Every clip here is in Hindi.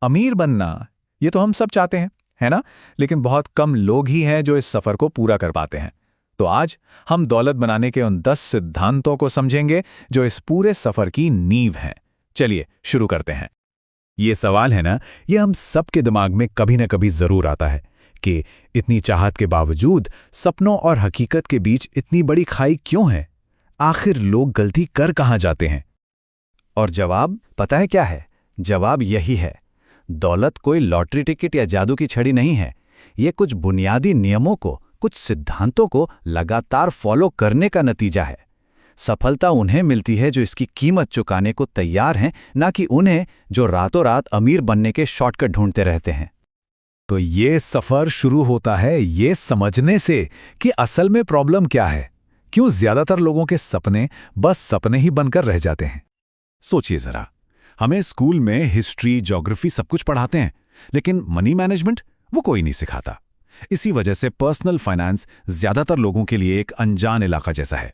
अमीर बनना, ये तो हम सब चाहते हैं, है ना? लेकिन बहुत कम लोग ही हैं जो इस सफर को पूरा कर पाते हैं। तो आज हम दौलत बनाने के उन 10 सिद्धांतों को समझेंगे जो इस पूरे सफर की नींव हैं। चलिए शुरू करते हैं। ये सवाल है ना, ये हम सबके दिमाग में कभी ना कभी जरूर आता है कि इतनी चाहत के बावजूद सपनों और हकीकत के बीच इतनी बड़ी खाई क्यों है? आखिर लोग गलती कर कहाँ जाते हैं? और जवाब पता है क्या है? जवाब यही है, दौलत कोई लॉटरी टिकट या जादू की छड़ी नहीं है। ये कुछ बुनियादी नियमों को, कुछ सिद्धांतों को लगातार फॉलो करने का नतीजा है। सफलता उन्हें मिलती है जो इसकी कीमत चुकाने को तैयार हैं, ना कि उन्हें जो रातों रात अमीर बनने के शॉर्टकट ढूंढते रहते हैं। तो ये सफर शुरू होता है ये समझने से कि असल में प्रॉब्लम क्या है, क्यों ज्यादातर लोगों के सपने बस सपने ही बनकर रह जाते हैं। सोचिए जरा, हमें स्कूल में हिस्ट्री, ज्योग्राफी सब कुछ पढ़ाते हैं, लेकिन मनी मैनेजमेंट वो कोई नहीं सिखाता। इसी वजह से पर्सनल फाइनेंस ज्यादातर लोगों के लिए एक अनजान इलाका जैसा है।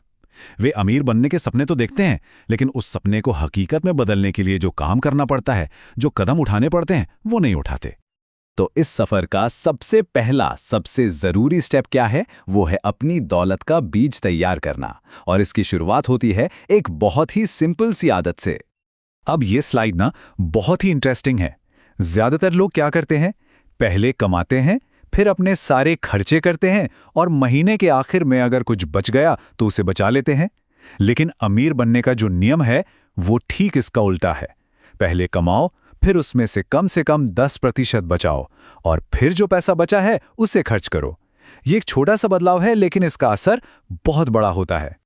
वे अमीर बनने के सपने तो देखते हैं, लेकिन उस सपने को हकीकत में बदलने के लिए जो काम करना पड़ता है, जो कदम उठाने पड़ते हैं, वो नहीं उठाते। तो इस सफर का सबसे पहला, सबसे जरूरी स्टेप क्या है? वो है अपनी दौलत का बीज तैयार करना। और इसकी शुरुआत होती है एक बहुत ही सिंपल सी आदत से। अब ये स्लाइड ना बहुत ही इंटरेस्टिंग है। ज्यादातर लोग क्या करते हैं? पहले कमाते हैं, फिर अपने सारे खर्चे करते हैं और महीने के आखिर में अगर कुछ बच गया तो उसे बचा लेते हैं। लेकिन अमीर बनने का जो नियम है वो ठीक इसका उल्टा है। पहले कमाओ, फिर उसमें से कम 10% बचाओ और फिर जो पैसा बचा है उसे खर्च करो। ये एक छोटा सा बदलाव है, लेकिन इसका असर बहुत बड़ा होता है।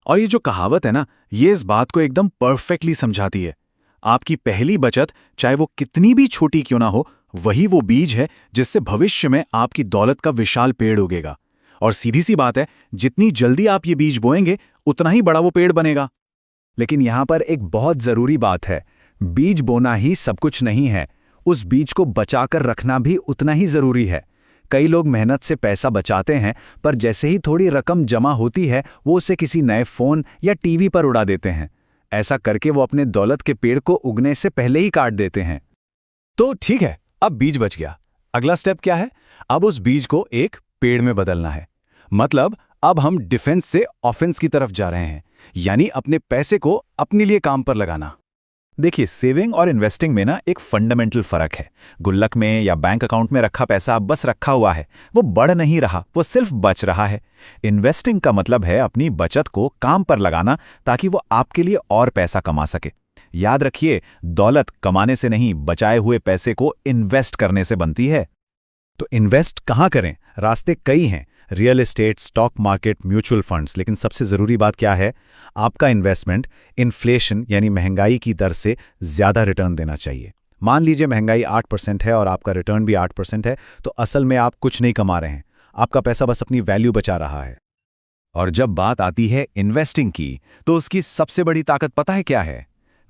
और ये जो कहावत है ना, ये इस बात को एकदम परफेक्टली समझाती है। आपकी पहली बचत, चाहे वो कितनी भी छोटी क्यों ना हो, वही वो बीज है जिससे भविष्य में आपकी दौलत का विशाल पेड़ उगेगा। और सीधी सी बात है, जितनी जल्दी आप ये बीज बोएंगे, उतना ही बड़ा वो पेड़ बनेगा। लेकिन यहां पर एक बहुत जरूरी बात है, बीज बोना ही सब कुछ नहीं है, उस बीज को बचाकर रखना भी उतना ही जरूरी है। कई लोग मेहनत से पैसा बचाते हैं, पर जैसे ही थोड़ी रकम जमा होती है, वो उसे किसी नए फोन या टीवी पर उड़ा देते हैं। ऐसा करके वो अपने दौलत के पेड़ को उगने से पहले ही काट देते हैं। तो ठीक है, अब बीज बच गया। अगला स्टेप क्या है? अब उस बीज को एक पेड़ में बदलना है। मतलब अब हम डिफेंस से ऑफेंस की तरफ जा रहे हैं, यानी अपने पैसे को अपने लिए काम पर लगाना। देखिए, सेविंग और इन्वेस्टिंग में ना एक फंडामेंटल फर्क है। गुल्लक में या बैंक अकाउंट में रखा पैसा बस रखा हुआ है, वो बढ़ नहीं रहा, वो सिर्फ बच रहा है। इन्वेस्टिंग का मतलब है अपनी बचत को काम पर लगाना, ताकि वो आपके लिए और पैसा कमा सके। याद रखिए, दौलत कमाने से नहीं, बचाए हुए पैसे को इन्वेस्ट करने से बनती है। तो इन्वेस्ट कहाँ करें? रास्ते कई हैं, real estate, stock market, mutual funds. लेकिन सबसे ज़रूरी बात क्या है? आपका इन्वेस्टमेंट इन्फ्लेशन यानी महंगाई की दर से ज़्यादा रिटर्न देना चाहिए। मान लीजिए महंगाई 8% है और आपका रिटर्न भी 8% है, तो असल में आप कुछ नहीं कमा रहे हैं, आपका पैसा बस अपनी वैल्यू बचा रहा है। और जब बात आती है इन्वेस्टिंग की, तो उसकी सबसे बड़ी ताकत पता है क्या है?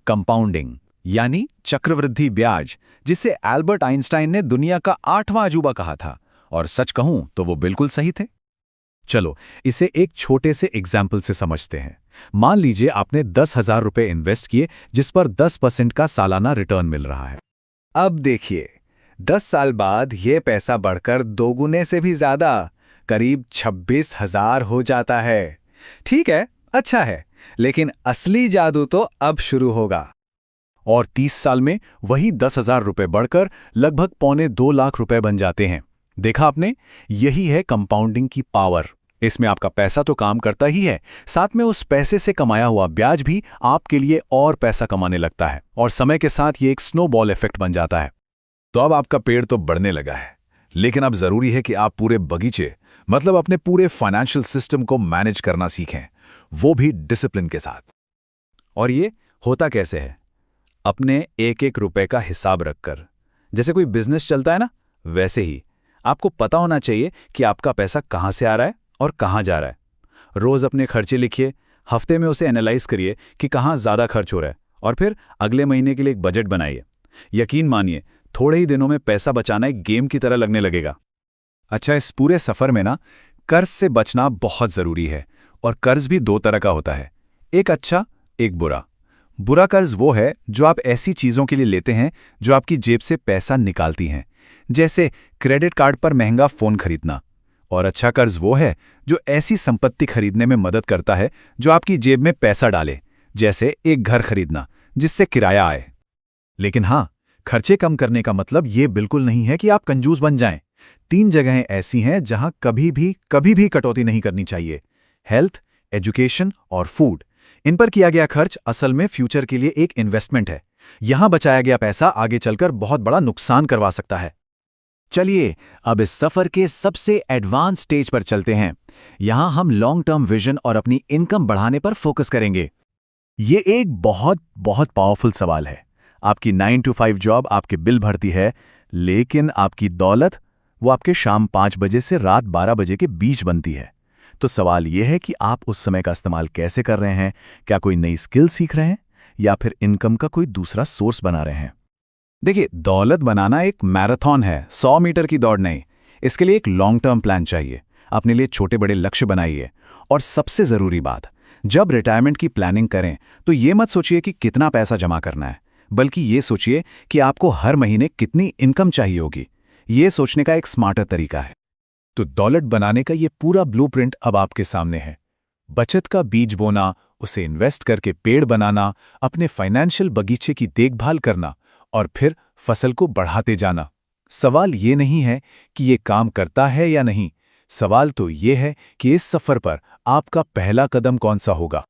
कंपाउंडिंग यानी चक्रवृद्धि ब्याज, जिसे एल्बर्ट आइंस्टाइन ने दुनिया का 8वां अजूबा कहा था। और सच कहूं तो वो बिल्कुल सही थे। चलो इसे एक छोटे से एग्जाम्पल से समझते हैं। मान लीजिए आपने 10,000 रुपए इन्वेस्ट किए, जिस पर 10% का सालाना रिटर्न मिल रहा है। अब देखिए, 10 साल बाद ये पैसा बढ़कर 2 गुने से भी ज्यादा, करीब 26,000 हो जाता है। ठीक है, अच्छा है, लेकिन असली जादू तो अब शुरू होगा। और 30 साल में वही 10,000 रुपए बढ़कर लगभग 1.25 लाख रुपए बन जाते हैं। देखा आपने? यही है कंपाउंडिंग की पावर। इसमें आपका पैसा तो काम करता ही है, साथ में उस पैसे से कमाया हुआ ब्याज भी आपके लिए और पैसा कमाने लगता है, और समय के साथ ये एक स्नोबॉल इफेक्ट बन जाता है। तो अब आपका पेड़ तो बढ़ने लगा है, लेकिन अब जरूरी है कि आप पूरे बगीचे, मतलब अपने पूरे फाइनेंशियल सिस्टम को मैनेज करना सीखें, वो भी डिसिप्लिन के साथ। और ये होता कैसे है? अपने एक एक रुपए का हिसाब रखकर। जैसे कोई बिजनेस चलता है ना, वैसे ही आपको पता होना चाहिए कि आपका पैसा कहाँ से आ रहा है और कहाँ जा रहा है। रोज अपने खर्चे लिखिए, हफ्ते में उसे एनालाइज करिए कि कहाँ ज़्यादा खर्च हो रहा है, और फिर अगले महीने के लिए एक बजट बनाइए। यकीन मानिए, थोड़े ही दिनों में पैसा बचाना एक गेम की तरह लगने लगेगा। अच्छा, इस पूरे सफर में ना कर्ज से बचना बहुत ज़रूरी है, और कर्ज भी 2 तरह का होता है, एक अच्छा, एक बुरा। बुरा कर्ज वो है जो आप ऐसी चीज़ों के लिए लेते हैं जो आपकी जेब से पैसा निकालती हैं, जैसे क्रेडिट कार्ड पर महंगा फ़ोन खरीदना। और अच्छा कर्ज वो है जो ऐसी संपत्ति खरीदने में मदद करता है जो आपकी जेब में पैसा डाले, जैसे एक घर खरीदना जिससे किराया आए। लेकिन हाँ, खर्चे कम करने का मतलब ये बिल्कुल नहीं है कि आप कंजूस बन जाएं। 3 जगहें ऐसी हैं जहां कभी भी कटौती नहीं करनी चाहिए: हेल्थ, एजुकेशन और फूड। इन पर किया गया खर्च असल में फ्यूचर के लिए एक इन्वेस्टमेंट है। यहां बचाया गया पैसा आगे चलकर बहुत बड़ा नुकसान करवा सकता है। चलिए, अब इस सफर के सबसे एडवांस स्टेज पर चलते हैं। यहां हम लॉन्ग टर्म विजन और अपनी इनकम बढ़ाने पर फोकस करेंगे। ये एक बहुत बहुत पावरफुल सवाल है। आपकी 9 to 5 जॉब आपके बिल भरती है, लेकिन आपकी दौलत वो आपके शाम 5 बजे से रात 12 बजे के बीच बनती है। तो सवाल ये है कि आप उस समय का इस्तेमाल कैसे कर रहे हैं? क्या कोई नई स्किल सीख रहे हैं या फिर इनकम का कोई दूसरा सोर्स बना रहे हैं? देखिए, दौलत बनाना एक मैराथन है, 100 मीटर की दौड़ नहीं। इसके लिए एक लॉन्ग टर्म प्लान चाहिए। अपने लिए छोटे बड़े लक्ष्य बनाइए। और सबसे ज़रूरी बात, जब रिटायरमेंट की प्लानिंग करें तो ये मत सोचिए कि कितना पैसा जमा करना है, बल्कि ये सोचिए कि आपको हर महीने कितनी इनकम चाहिए होगी। ये सोचने का एक स्मार्टर तरीका है। तो दौलत बनाने का ये पूरा ब्लूप्रिंट अब आपके सामने है। बचत का बीज बोना, उसे इन्वेस्ट करके पेड़ बनाना, अपने फाइनेंशियल बगीचे की देखभाल करना और फिर फसल को बढ़ाते जाना। सवाल ये नहीं है कि ये काम करता है या नहीं, सवाल तो ये है कि इस सफर पर आपका पहला कदम कौन सा होगा।